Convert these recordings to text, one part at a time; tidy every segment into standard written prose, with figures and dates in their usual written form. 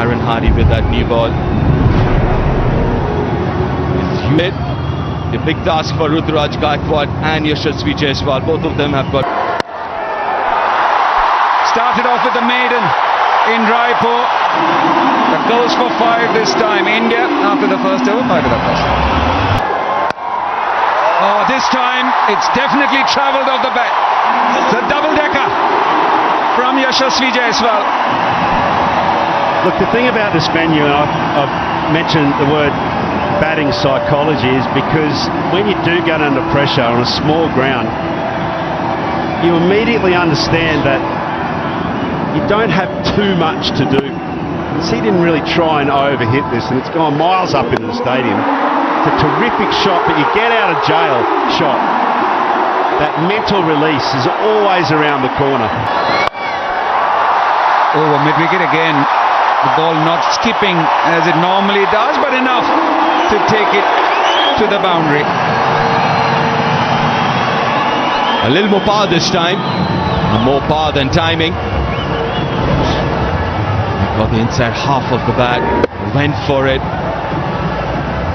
Aaron Hardy with that new ball. The big task for Ruturaj Gaikwad and Yashasvi Jaiswal. Both of them have got. Started off with the maiden in Raipur. That goes for 5 this time. India, after the first over, 5 to the first. Oh, this time it's definitely travelled off the bat. The double-decker from Yashasvi Jaiswal. Look, the thing about this venue, and I've mentioned the word batting psychology, is because when you do get under pressure on a small ground, you immediately understand that you don't have too much to do. He didn't really try and overhit this, and it's gone miles up into the stadium. It's a terrific shot, but you get out of jail shot. That mental release is always around the corner. Over mid-wicket again. The ball not skipping as it normally does, but enough to take it to the boundary. A little more power this time. More power than timing. Got the inside half of the bat. Went for it.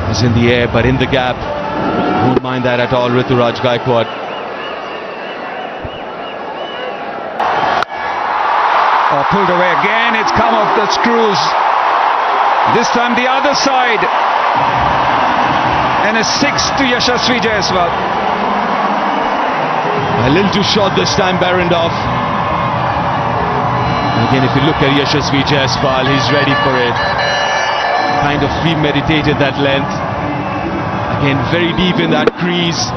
Was in the air, but in the gap. Won't mind that at all, Ruturaj Gaikwad. Oh, pulled away again. It's come off the screws. This time the other side. And a 6 to Yashasvi Jaiswal. A little too short this time, Behrendorff. Again, if you look at Yashasvi Jaiswal, he's ready for it. Kind of premeditated that length. Again, very deep in that crease.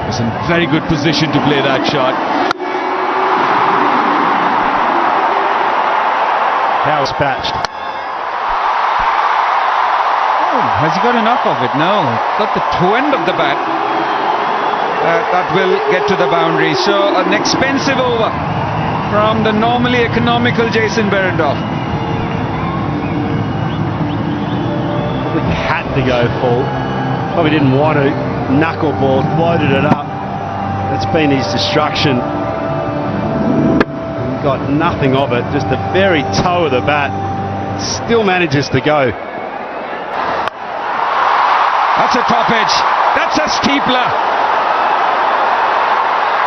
Was in very good position to play that shot. How dispatched. Oh, has he got enough of it? No. Got the toe end of the bat. That will get to the boundary. So an expensive over from the normally economical Jason Behrendorff. He had to go full. Probably didn't want to. Knuckleball, loaded it up. That's been his destruction. Got nothing of it, just the very toe of the bat. Still manages to go. That's a top edge. That's a steepler.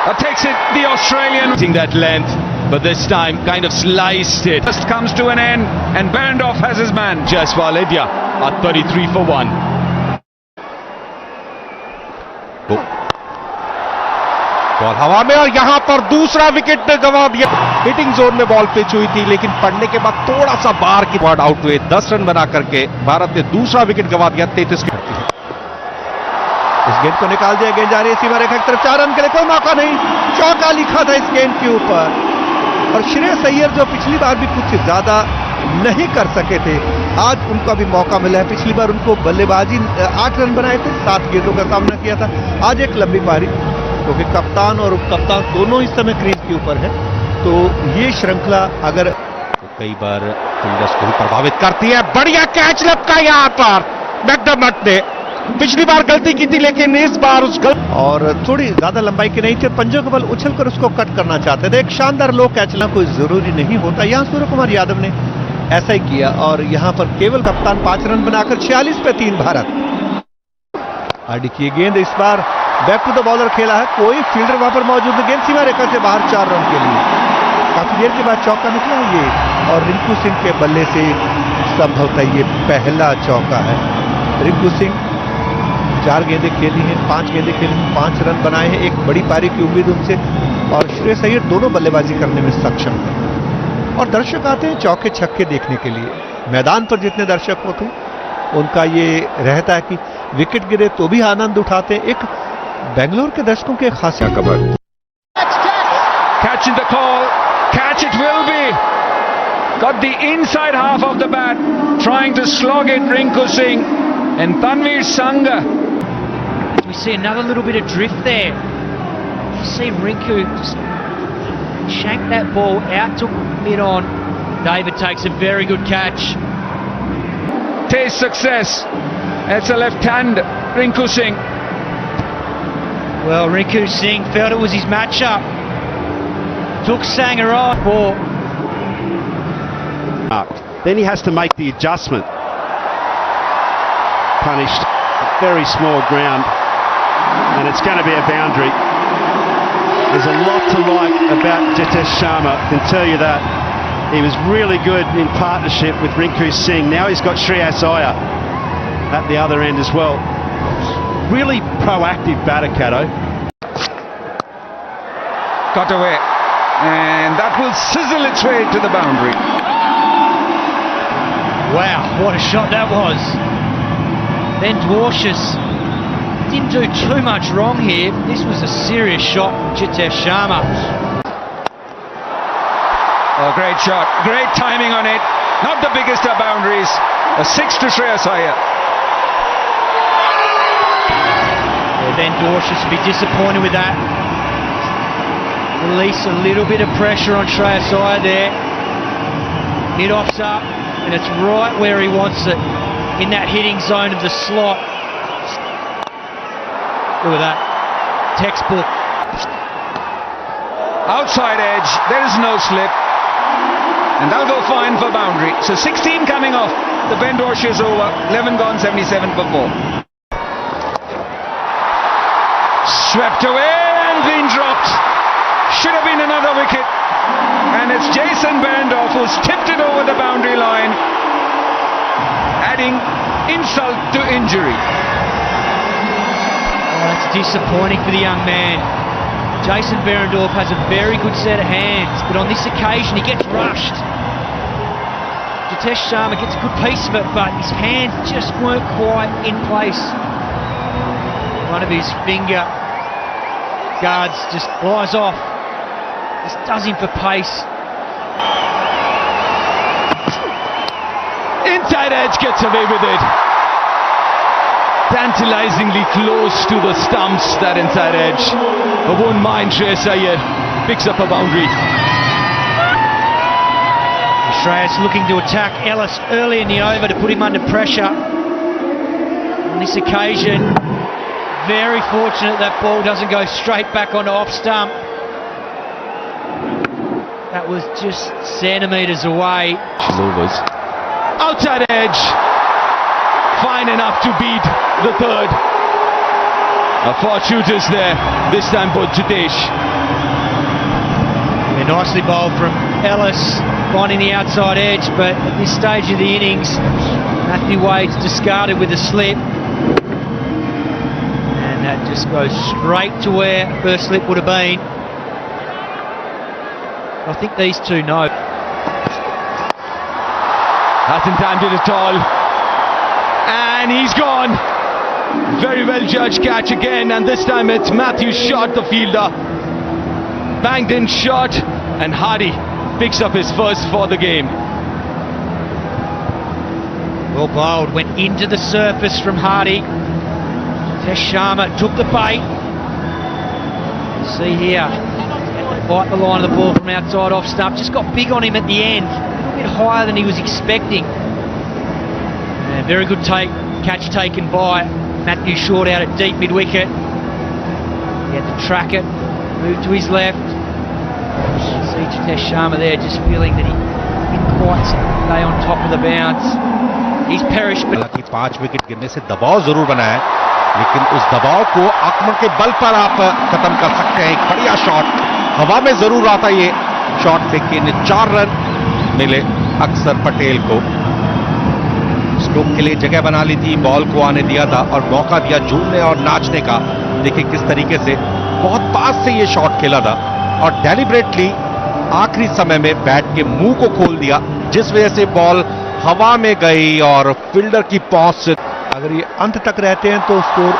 That takes it the Australian. That length, but this time kind of sliced it. Just comes to an end, and Behrendorff has his man. Jaiswal India at 33 for 1. Ball हवा में और यहां पर दूसरा wicket ने गंवा दिया. Hitting zone में बॉल पिच हुई थी, लेकिन पड़ने के बाद थोड़ा सा बाहर की बॉल आउट हुए. 10 रन बना करके भारत ने दूसरा विकेट गंवा दिया. 33 की इस गेंद को निकाल दिया. गेंद जा रही है सीमा रेखा की तरफ. 4 रन के लिए कोई मौका नहीं. चौका लिखा था इस गेंद के ऊपर. और श्रेयस अय्यर जो पिछली बार भी कुछ ज्यादा नहीं कर सके थे, आज उनका भी मौका मिला है. पिछली बार उनको बल्लेबाजी 8 रन बनाए थे, 7 गेंदों का सामना किया था. आज एक लंबी पारी, क्योंकि कप्तान और उप कप्तान दोनों इस समय क्रीज के ऊपर है. तो ये श्रृंखला अगर तो कई बार फील्डर्स को भी प्रभावित करती है. बढ़िया कैच लपका यहां पर मैकडर्मट ने. पिछली बार गलती की थी, लेकिन इस बार उस और थोड़ी ज्यादा लंबाई की नहीं थी. पंजों के बल उछलकर उसको कट करना चाहते थे. एक शानदार लो कैच लेना कोई जरूरी नहीं होता. यहां सूर्य कुमार यादव ने ऐसा ही किया, और यहां पर केवल कप्तान 5 रन बनाकर 46 पे 3 भारत. आरडी की गेंद इस बार बैक टू द बॉलर खेला है. कोई फील्डर वहां पर मौजूद है. गेंद सीमा रेखा से बाहर 4 रन के लिए. काफी देर के बाद चौका निकला ये, और रिंकू सिंह के बल्ले से संभवतः ये पहला चौका है. रिंकू सिंह 4 गेंदें खेली हैं, 5 गेंदें खेली हैं, 5 रन बनाए हैं. एक बड़ी पारी की उम्मीद उनसे, और श्रेयस अय्यर दोनों बल्लेबाजी करने में सक्षम है. और दर्शक आते हैं चौके छक्के देखने के लिए. मैदान पर जितने दर्शक होते हैं उनका ये रहता है कि विकेट गिरे तो भी आनंद उठाते हैं. एक बेंगलोर के दर्शकों के खासियत cover. Catch in the call. Catch it will be. Got the inside half of the bat. Trying to slog it, Rinku Singh and Tanveer Sangha. We see another little bit of drift there. See Rinku just shank that ball out to mid-on. David takes a very good catch. Taste success. It's a left hand, Rinku Singh. Well, Rinku Singh felt it was his matchup. Took Sangha on for. Then he has to make the adjustment. Punished, very small ground, and it's going to be a boundary. There's a lot to like about Jitesh Sharma, I can tell you that. He was really good in partnership with Rinku Singh. Now he's got Shreyas Iyer at the other end as well. Really proactive batter, Caddo. Cut away, and that will sizzle its way to the boundary. Wow, what a shot that was. Ben Dwarshuis didn't do too much wrong here. This was a serious shot from Jitesh Sharma. Oh, great shot, great timing on it. Not the biggest of boundaries. A 6 to Shreyas Iyer. Yeah, Ben Dwarshuis would be disappointed with that. Release a little bit of pressure on Shreyas Iyer there. Mid-off's up, and it's right where he wants it, in that hitting zone of the slot. Look at that. Textbook. Outside edge, there is no slip. And that'll go fine for boundary. So 16 coming off the Ben Dwarshuis over. 11 gone, 77 for 4. Swept away and been dropped. Should have been another wicket. And it's Jason Behrendorff who's tipped it over the boundary line, adding insult to injury. Oh, that's disappointing for the young man. Jason Behrendorff has a very good set of hands, but on this occasion he gets rushed. Jitesh Sharma gets a good piece of it, but his hands just weren't quite in place. One of his finger guards just flies off. Just does him for pace. Inside edge gets away with it. Tantalizingly close to the stumps, that inside edge. I won't mind Shreyas Iyer picks up a boundary. Shreyas looking to attack Ellis early in the over to put him under pressure. On this occasion, very fortunate that ball doesn't go straight back onto off stump. That was just centimetres away. Overs. Outside edge. Fine enough to beat the third. Four shooters there, this time for Jitesh. Yeah, nicely bowled from Ellis, finding the outside edge, but at this stage of the innings, Matthew Wade's discarded with a slip. And that just goes straight to where first slip would have been. I think these two know. Hasn't timed it at all. And he's gone. Very well judged catch again, and this time it's Matthew Short, the fielder. Banged in shot, and Hardy picks up his first for the game. Well bowled, went into the surface from Hardy. Jitesh Sharma took the bait. See here, fight the line of the ball from outside off stump. Just got big on him at the end, a little bit higher than he was expecting. And very good catch taken by Matthew Short out at deep mid-wicket. He had to track it, move to his left. See Jitesh Sharma there just feeling that he didn't quite stay on top of the bounce. He's perished, but हालांकि 5 wicket गिरने से दबाव जरूर बना है, लेकिन उस दबाव को आक्रमण के बल पर आप खत्म कर सकते हैं. एक बढ़िया शॉट, हवा में जरूर आता ये शॉट, लेकिन 4 रन मिले अक्षर पटेल को. स्ट्रोक के लिए जगह बना ली थी, बॉल को आने दिया था और मौका दिया झूमने और नाचने का. देखिए किस तरीके से बहुत पास से ये शॉट खेला था और डेलिबरेटली आखिरी समय में बैट के मुंह को खोल दिया, जिस वजह से बॉल हवा में गई और फील्डर की पहुंच से अगर ये अंत तक रहते हैं तो स्कोर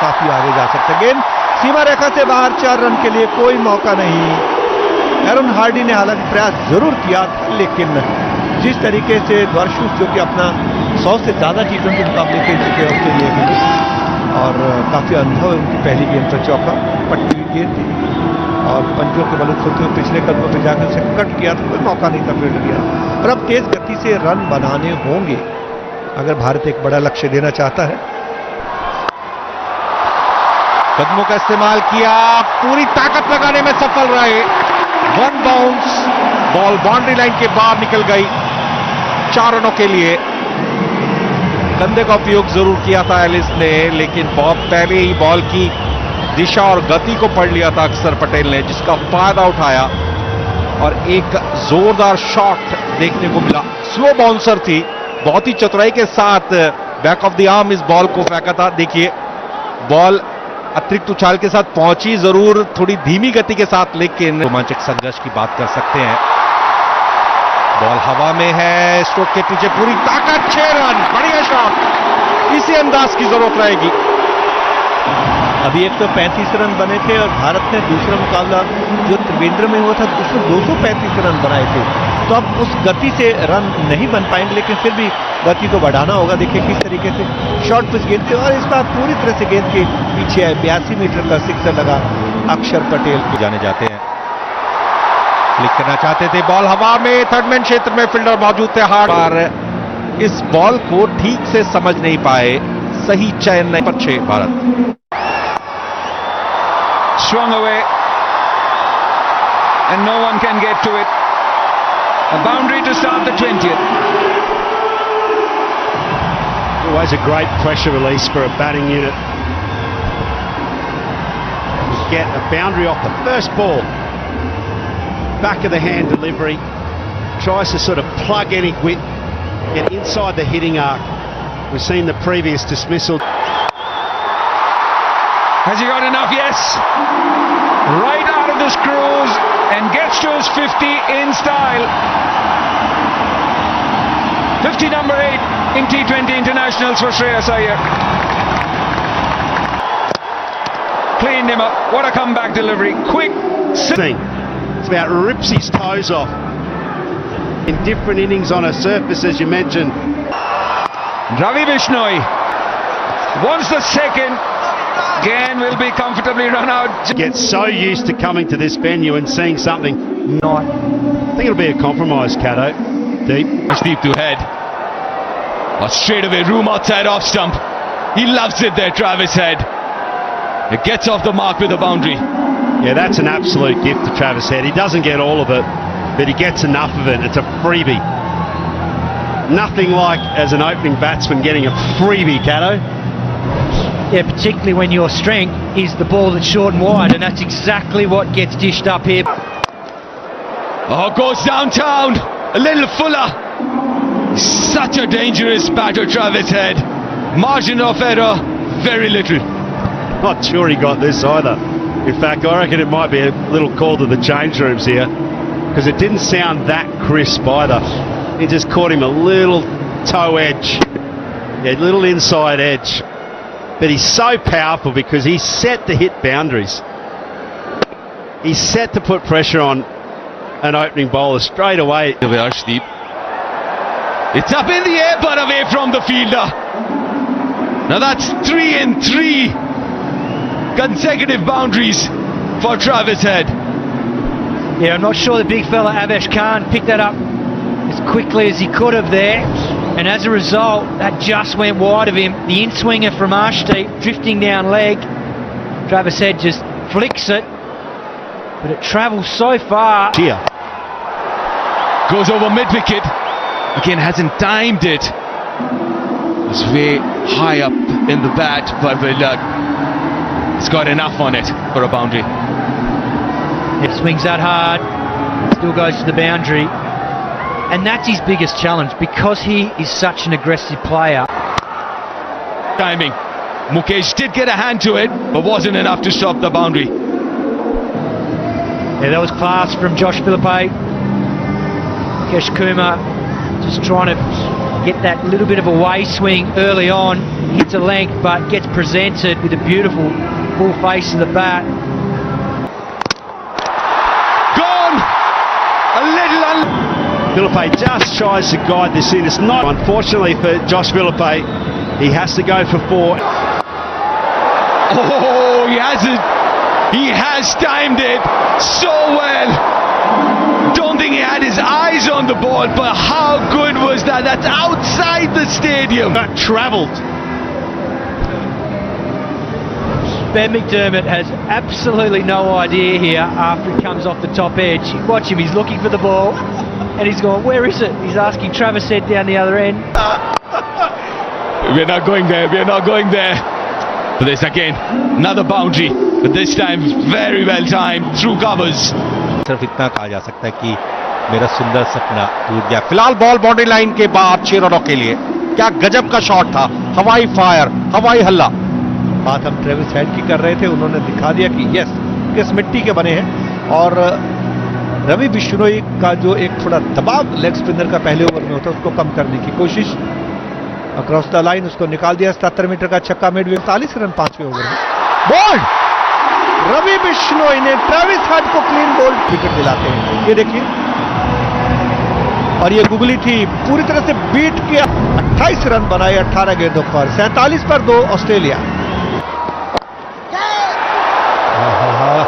काफी आगे जा सकता है. गेंद सीमा रेखा से बाहर, 4 रन के लिए कोई मौका नहीं. एरन हार्डी ने हालांकि प्रयास जरूर किया, लेकिन जिस तरीके से द्वारशूस जो कि अपना 100 से ज्यादा T20 मुकाबले खेल चुके हैं उसके लिए और काफी अनुभव है उनकी पहली गेंद पर चौका पट्टी हुई गेंद थी और पंजों के बल खोलते हुए पिछले कदमों पर जाकर उसे कट किया तो कोई मौका नहीं था फील्ड किया. और अब तेज गति से रन बनाने होंगे अगर भारत एक बड़ा लक्ष्य देना चाहता है. कदमों का इस्तेमाल किया, पूरी ताकत लगाने में सफल रहे. 1 बाउंस, बॉल बाउंड्री लाइन के बाहर निकल गई. 4 रनों के लिए। कंधे का उपयोग जरूर किया था एलिस ने, लेकिन बहुत पहले ही बॉल की दिशा और गति को पढ़ लिया था अक्षर पटेल ने, जिसका फायदा उठाया और एक जोरदार शॉट देखने को मिला। स्लो बाउंसर थी, बहुत ही चतुराई के साथ बैक ऑफ द आर्म इस बॉल को फेंका था। देखिए बॉल अतिरिक्त उछाल के साथ पहुंची जरूर, थोड़ी धीमी गति के साथ, लेकिन रोमांचक संघर्ष की बात कर सकते हैं। बॉल हवा में है, स्ट्रोक के पीछे पूरी ताकत, 6 रन, बढ़िया शॉट। इसी अंदाज की जरूरत रहेगी। अभी एक तो 35 रन बने थे और भारत ने दूसरा मुकाबला जो त्रिवेंद्र में हुआ था उसमें 235 रन बनाए थे, तो अब उस गति से रन नहीं बन पाएंगे, लेकिन फिर भी गति को बढ़ाना होगा। देखिए किस तरीके से शॉर्ट पिच गेंद थे और इस बार पूरी तरह से गेंद के पीछे है। 82 मीटर का सिक्सर लगा अक्षर पटेल के। जाने जाते हैं, क्लिक करना चाहते थे, बॉल हवा में, थर्ड मैन क्षेत्र में फील्डर मौजूद थे हार्ड, पर इस बॉल को ठीक से समझ नहीं पाए, सही चयन नहीं। पर 6 Bharat Swung away, and no one can get to it. A boundary to start the 20th. Always a great pressure release for a batting unit. Get a boundary off the first ball. Back of the hand delivery. Tries to sort of plug any width, get inside the hitting arc. We've seen the previous dismissal. Has he got enough? Yes. Right out of the screws and gets to his 50 in style. 50 number 8 in T20 internationals for Shreyas Iyer. Cleaned him up. What a comeback delivery. Quick. Thing. It's about rips his toes off in different innings on a surface, as you mentioned. Ravi Bishnoi wants the second. Again will be comfortably run out. Get so used to coming to this venue and seeing something not. I think it'll be a compromise, Cato. Deep. Deep to head. But straight away, room outside off stump. He loves it there, Travis Head. It gets off the mark with a boundary. Yeah, that's an absolute gift to Travis Head. He doesn't get all of it, but he gets enough of it. It's a freebie. Nothing like, as an opening batsman, getting a freebie, Cato. Yeah, particularly when your strength is the ball that's short and wide, and that's exactly what gets dished up here. Oh, goes downtown. A little fuller. Such a dangerous batter, Travis Head. Margin of error, very little. Not sure he got this either. In fact, I reckon it might be a little call to the change rooms here, because it didn't sound that crisp either. He just caught him a little toe edge. Yeah, little inside edge. But he's so powerful because he's set to hit boundaries. He's set to put pressure on an opening bowler straight away. Arshdeep. It's up in the air but away from the fielder. Now that's 3 and 3 consecutive boundaries for Travis Head. Yeah, I'm not sure the big fella Avesh Khan picked that up as quickly as he could have there, and as a result that just went wide of him. The in-swinger from Arshdeep drifting down leg. Travis Head just flicks it, but it travels so far. Here. Goes over mid-wicket. Again, hasn't timed it. It's way high up in the bat, but it's got enough on it for a boundary. It swings that hard, still goes to the boundary. And that's his biggest challenge, because he is such an aggressive player. Timing. Mukesh did get a hand to it, but wasn't enough to stop the boundary. Yeah, that was class from Josh Philippe. Mukesh Kumar just trying to get that little bit of a way swing early on. Hits a length, but gets presented with a beautiful full face of the bat. Gone! A little Philippe just tries to guide this in. It's not, unfortunately for Josh Philippe, he has to go for 4. Oh, he has it. He has timed it so well. Don't think he had his eyes on the ball, but how good was that? That's outside the stadium. That travelled. Ben McDermott has absolutely no idea here after he comes off the top edge. Watch him, he's looking for the ball, And he's gone, where is it? He's asking Travis Head down the other end. We're not going there. We're not going there. But there's again another boundary, but this time very well timed through covers. सिर्फ इतना कहा जा सकता है कि मेरा सुंदर सपना टूट गया। फिलहाल बॉल बाउंड्री लाइन के बाद 6 रनों के लिए। क्या गजब का शॉट था, हवाई फायर, हवाई हल्ला। बात हम ट्रेविस हेड की कर रहे थे, उन्होंने दिखा दिया कि यस किस मिट्टी के बने हैं। और रवि बिश्नोई का जो एक थोड़ा दबाव लेग स्पिनर का पहले ओवर में होता है उसको कम करने की कोशिश, अक्रॉस द लाइन उसको निकाल दिया। 77 मीटर का छक्का मिड 41 रन 5वें ओवर में। बोल्ड रवि बिश्नोई ने ट्रेविस हेड को क्लीन बोल्ड विकेट दिलाते हैं। ये देखिए, और ये गुगली थी पूरी तरह से बीट किया। 28 रन बनाए 18 गेंदों पर, 47 पर 2 ऑस्ट्रेलिया।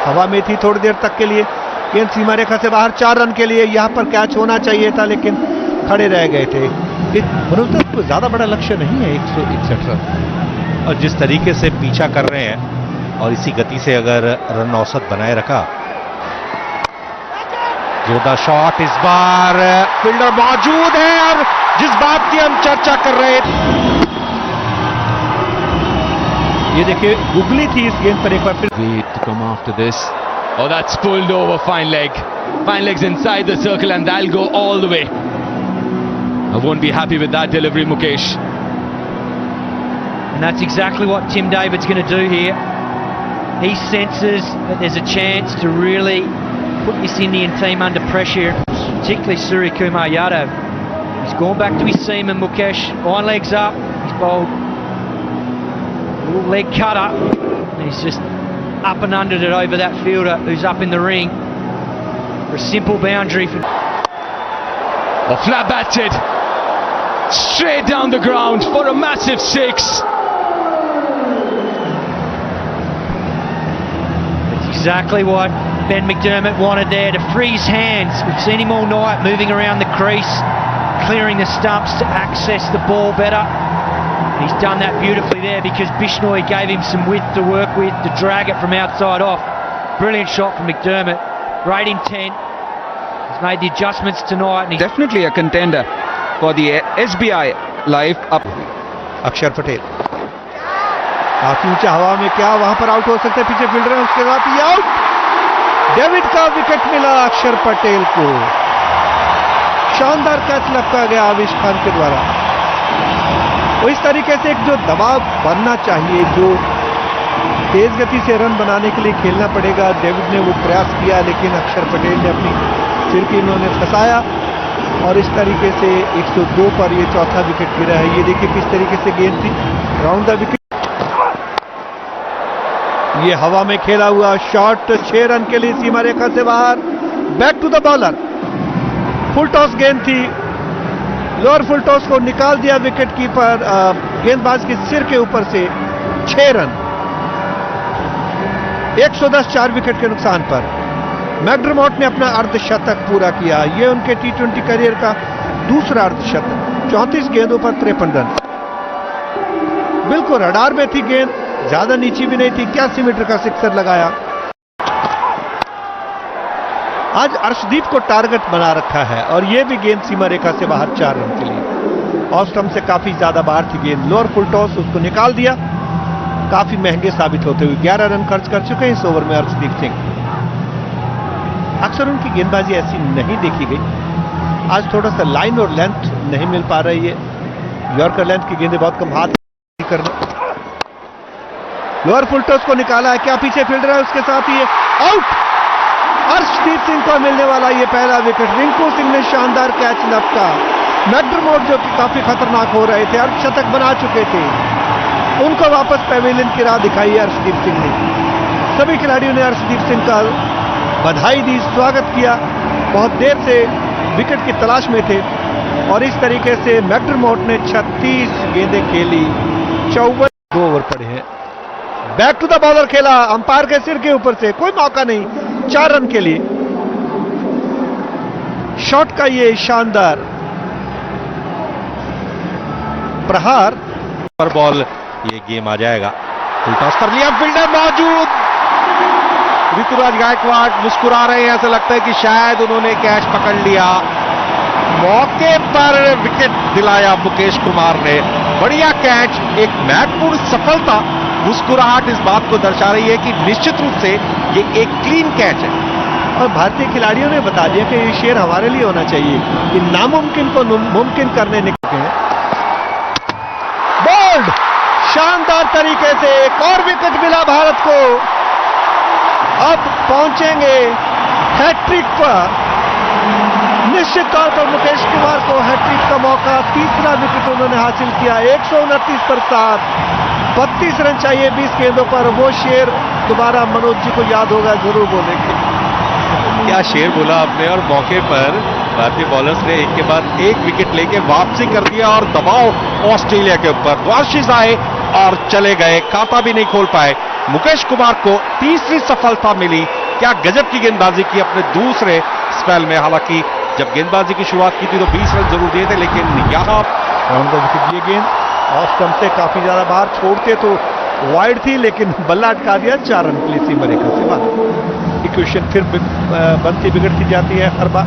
हवा में थी थोड़ी देर तक के लिए, गेंद सीमा रेखा से बाहर। 4 रन के लिए यहां पर कैच होना चाहिए था, लेकिन खड़े रह गए थे। मनोज कोई ज्यादा बड़ा लक्ष्य नहीं है 161 रन, और जिस तरीके से पीछा कर रहे हैं और इसी गति से अगर रन औसत बनाए रखा। जोरदार शॉट, इस बार फील्डर मौजूद है और जिस बात की हम चर्चा कर रहे थे। ये देखिए गुगली थी इस गेंद पर एक बार फिर। To come after this. Oh, that's pulled over. Fine leg. Fine legs inside the circle, and that'll go all the way. I won't be happy with that delivery, Mukesh. And that's exactly what Tim David's going to do here. He senses that there's a chance to really put this Indian team under pressure, particularly Surya Kumar Yadav. He's gone back to his seam, and Mukesh, fine legs up, he's bowled a little leg cutter, and he's just up and undered it over that fielder who's up in the ring for a simple boundary. Oh, flat batted straight down the ground for a massive 6. That's exactly what Ben McDermott wanted there, to free his hands. We've seen him all night moving around the crease, clearing the stumps to access the ball better. He's done that beautifully there because Bishnoi gave him some width to work with to drag it from outside off. Brilliant shot from McDermott. Great intent. He's made the adjustments tonight. And he's Definitely a contender for the SBI Live up. अक्षर पटेल काफी ऊंचा हवा में, क्या वहां पर out हो सकते हैं? पीछे फील्डर है, उसके साथ ही आउट। डेविड का विकेट मिला अक्षर पटेल को। शानदार कैच लपका गया आविश खान के द्वारा। तो इस तरीके से एक जो दबाव बनना चाहिए, जो तेज गति से रन बनाने के लिए खेलना पड़ेगा, डेविड ने वो प्रयास किया, लेकिन अक्षर पटेल ने अपनी फिरकी इन्होंने फंसाया और इस तरीके से 102 पर ये चौथा विकेट गिरा है। ये देखिए किस तरीके से गेंद थी, राउंड द विकेट। ये हवा में खेला हुआ शॉट 6 रन के लिए सीमा रेखा से बाहर। Back to the bowler, full toss गेंद थी, लोअर फुल टॉस को निकाल दिया विकेट कीपर गेंदबाज के सिर के ऊपर से। 6 रन 110 4 विकेट के नुकसान पर मैकडरमॉट ने अपना अर्धशतक पूरा किया। यह उनके T20 करियर का दूसरा अर्धशतक। 34 गेंदों पर 53 रन। बिल्कुल रडार में थी गेंद, ज्यादा नीची भी नहीं थी। 81 मीटर का सिक्सर लगाया। आज अर्शदीप को टारगेट बना रखा है और यह भी गेंद सीमा रेखा से बाहर 4 रन के लिए। ऑफ स्टंप से काफी ज्यादा बाहर थी गेंद। लोअर फुल टॉस उसको निकाल दिया, काफी महंगे साबित होते हुए 11 रन खर्च कर चुके हैं इस ओवर में अर्शदीप सिंह। अक्सर उनकी गेंदबाजी ऐसी नहीं देखी गई। आज थोड़ा सा लाइन और लेंथ नहीं मिल पा रही है। यॉर्कर लेंथ की गेंदें बहुत कम हाथ करना। लोअर फुल टॉस को निकाला है, क्या पीछे फील्डर है, उसके साथ ही आउट। अर्शदीप सिंह को मिलने वाला ये पहला विकेट। रिंकू सिंह ने शानदार कैच लपका। मैकडरमॉट जो कि काफी खतरनाक हो रहे थे, अर्धशतक बना चुके थे, उनको वापस पेविलियन की राह दिखाई है अर्शदीप सिंह ने। सभी खिलाड़ियों ने अर्शदीप सिंह का बधाई दी, स्वागत किया। बहुत देर से विकेट की तलाश में थे और इस तरीके से मैकडरमॉट ने 36 गेंदें खेली, 54 ओवर पड़े हैं। बैक टू द बॉलर खेला, अंपायर के सिर के ऊपर से, कोई मौका नहीं। 4 रन के लिए शॉट का ये शानदार प्रहार पर बॉल ये गेम आ जाएगा। फुल टॉस कर लिया, फील्डर मौजूद। ऋतुराज गायकवाड़ मुस्कुरा रहे हैं, ऐसा लगता है कि शायद उन्होंने कैच पकड़ लिया। मौके पर विकेट दिलाया मुकेश कुमार ने। बढ़िया कैच, एक महत्वपूर्ण सफलता। मुस्कुराहट इस बात को दर्शा रही है कि निश्चित रूप से ये एक क्लीन कैच है। और भारतीय खिलाड़ियों ने बता दिया कि ये शेर हमारे लिए होना चाहिए कि नामुमकिन को मुमकिन करने निकले हैं। बोल्ड, शानदार तरीके से एक और विकेट मिला भारत को। अब पहुंचेंगे हैट्रिक पर। निश्चित तौर पर मुकेश कुमार को हैट्रिक का मौका, तीसरा विकेट उन्होंने हासिल किया। 129 पर 7, 32 रन चाहिए 20 गेंदों पर। वो शेर दोबारा मनोज जी को याद होगा, जरूर बोलेंगे। क्या शेर बोला आपने। और मौके पर भारतीय बॉलर्स ने एक के बाद एक विकेट लेके वापसी कर दिया और दबाव ऑस्ट्रेलिया के ऊपर। वाशिस आए और चले गए, खाता भी नहीं खोल पाए। मुकेश कुमार को तीसरी सफलता मिली। क्या गजब की गेंदबाजी की अपने दूसरे स्पेल में। हालांकि जब गेंदबाजी की शुरुआत की थी तो 20 रन जरूर दिए थे, लेकिन यहाँ विकेट लिए गेंद ऑफ स्टंप से काफी ज्यादा बाहर छोड़ते तो वाइड थी, लेकिन बल्ला अटका दिया। 4 रन के लिए सीमा रेखा से बाहर। इक्वेशन फिर बनती बिगड़ती जाती है हर बार।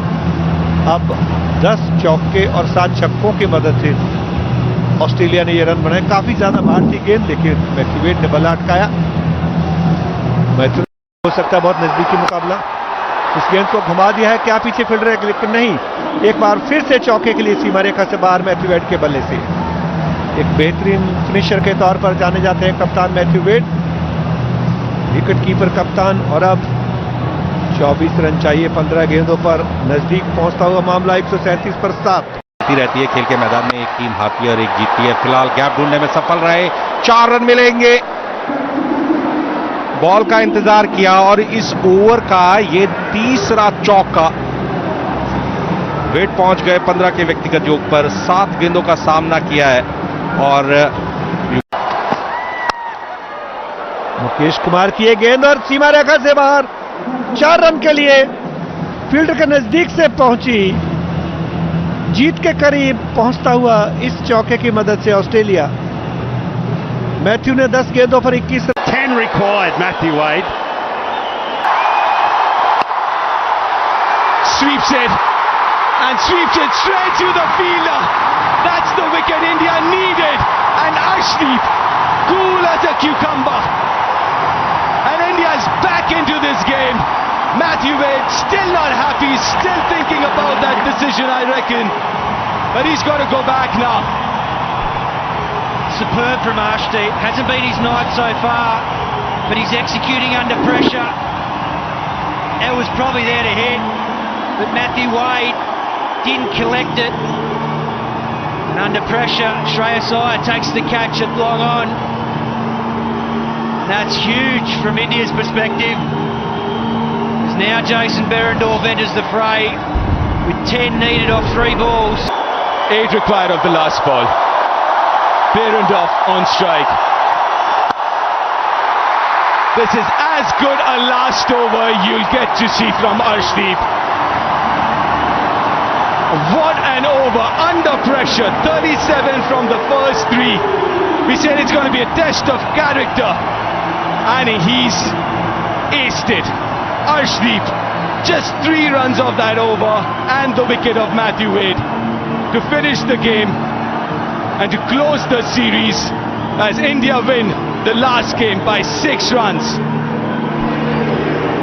अब 10 चौके और 7 छक्कों की मदद से ऑस्ट्रेलिया ने ये रन बनाए। काफी ज्यादा बाहर थी गेंद, लेकिन मैथ्यू वेड ने बल्ला अटकाया। मैथ्यू हो सकता है बहुत नजदीकी मुकाबला। इस गेंद को घुमा दिया है, क्या पीछे फील्डर है, लेकिन नहीं। एक बार फिर से चौके के लिए सीमा रेखा से बाहर मैथ्यू वेड के बल्ले से। एक बेहतरीन फिनिशर के तौर पर जाने जाते हैं कप्तान मैथ्यू वेड, विकेट कीपर कप्तान। और अब 24 रन चाहिए 15 गेंदों पर। नजदीक पहुंचता हुआ मामला 137 पर 7 रहती है खेल के मैदान में। एक टीम हारती है और एक जीतती है। फिलहाल गैप ढूंढने में सफल रहे। 4 रन मिलेंगे। बॉल का इंतजार किया और इस ओवर का ये तीसरा चौका। वेट पहुंच गए 15 के व्यक्तिगत योग पर। 7 गेंदों का सामना किया है और मुकेश कुमार की ये गेंद और सीमा रेखा से बाहर। 4 रन के लिए फील्डर के नजदीक से पहुंची, जीत के करीब पहुंचता हुआ इस चौके की मदद से ऑस्ट्रेलिया। मैथ्यू ने 10 गेंदों पर 21 10 required, Matthew Wade. Sweeps it and sweeps it straight to the fielder. That's the wicket India needed. And Arshdeep, cool as a cucumber. And India's back into this game. Matthew Wade still not happy, still thinking about that decision, I reckon. But he's got to go back now. Superb from Arshdeep. Hasn't been his night so far, but he's executing under pressure. It was probably there to hit, but Matthew Wade didn't collect it. And under pressure, Shreyas Iyer takes the catch at long on. That's huge from India's perspective. As now Jason Behrendorff enters the fray with 10 needed off 3 balls. 8 required of the last ball. Behrendorff on strike. This is as good a last over you'll get to see from Arshdeep. What an over, under pressure, 37 from the first 3. We said it's going to be a test of character, and he's aced it. Arshdeep, just 3 runs off that over and the wicket of Matthew Wade to finish the game and to close the series as India win the last game by 6 runs.